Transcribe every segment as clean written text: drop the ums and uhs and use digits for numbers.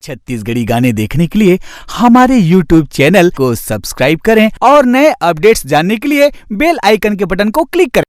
छत्तीसगढ़ी गाने देखने के लिए हमारे YouTube चैनल को सब्सक्राइब करें और नए अपडेट्स जानने के लिए बेल आइकन के बटन को क्लिक करें।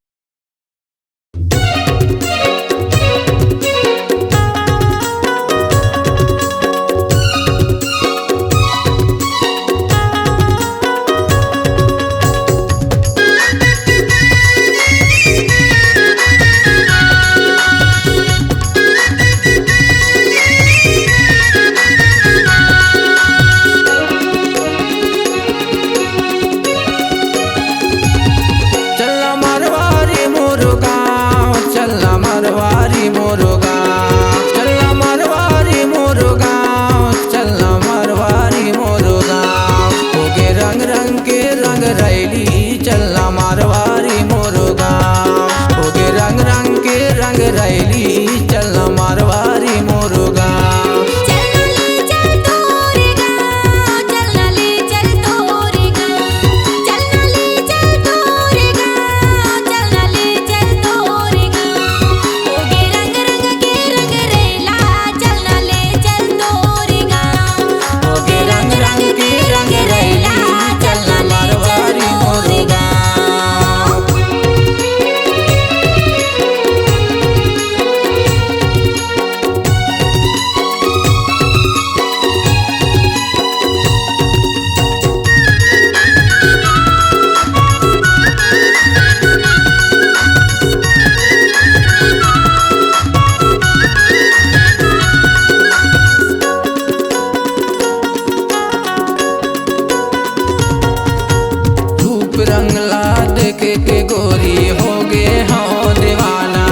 के गोरी हो गे हाँ दीवाना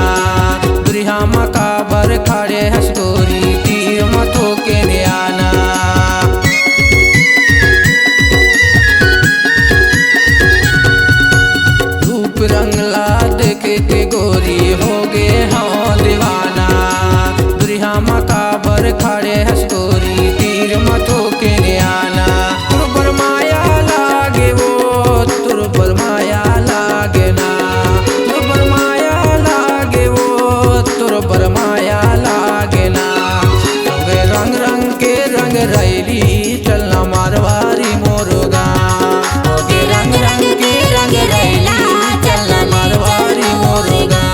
दुरिहा मकाबर खड़े हसगोरी तीर मथो के नियाना रूप रंगला देखे के गोरी हो गे हाँ दीवाना दुरिहा मकाबर खड़े हसगोरी तीर मथो के नियाना तुर पर माया लागे वो तुर पर माया रैली चलना मारवारी मोरगा होगे रंग रंग के रंग रैला चलना मारवारी मोरगा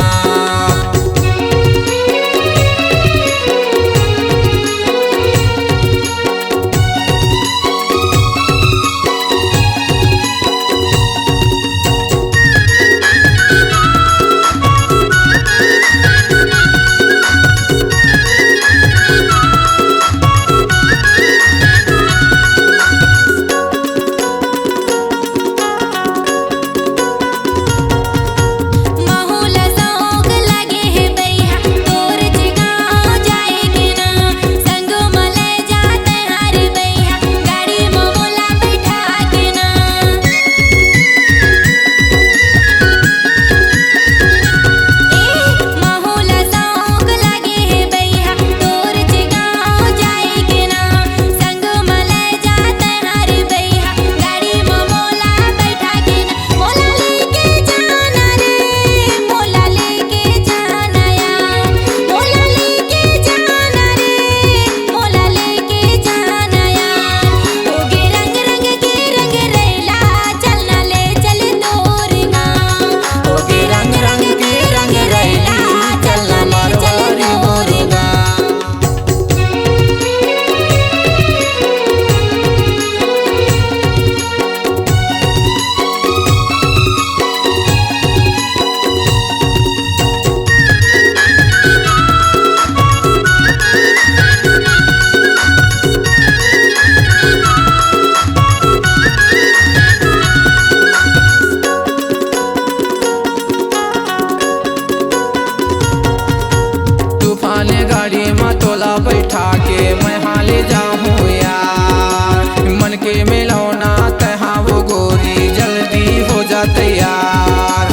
गाड़ी में तोला बैठा के मैं हाले जाऊँ यार मन के मिलौना तहाँ वो गोरी जल्दी हो जा तैयार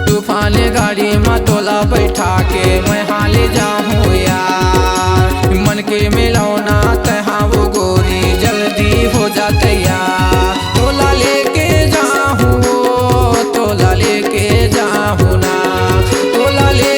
तूफान गाड़ी में तोला बैठा के मैं हाले जाऊँ यार मन के मिलौना तहाँ वो गोरी जल्दी हो जा तैयार तोला लेके जाऊँ तोला लेके जाऊँ ना तोला ले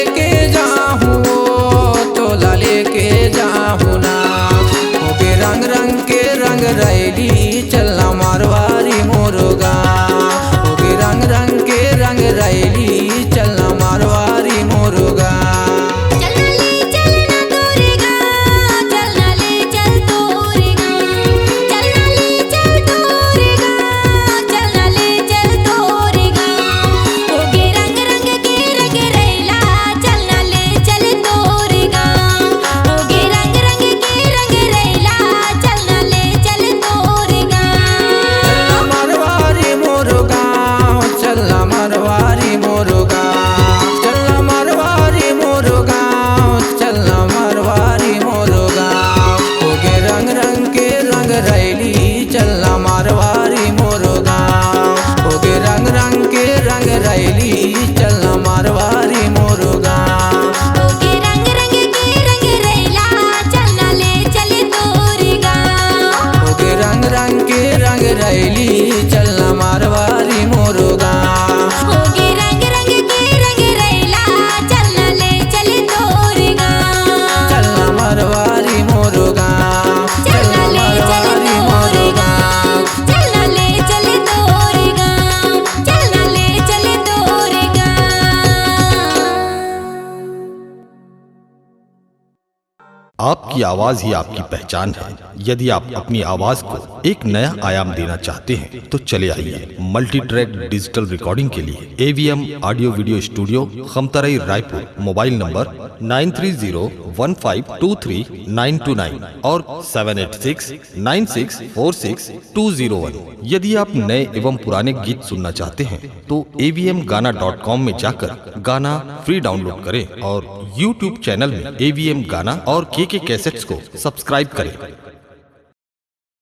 आपकी आवाज ही आपकी पहचान है। यदि आप अपनी आवाज को एक नया आयाम देना चाहते हैं तो चले आइए मल्टी ट्रैक डिजिटल रिकॉर्डिंग के लिए AVM audio video studio, Khamtarai, Raipur. Mobile number 9301523929 और 7869646201। यदि आप नए एवं पुराने गीत सुनना चाहते हैं तो avmgana.com में जाकर गाना फ्री डाउनलोड करें और YouTube चैनल में AVM गाना और KK कैसेट्स को सब्सक्राइब करें।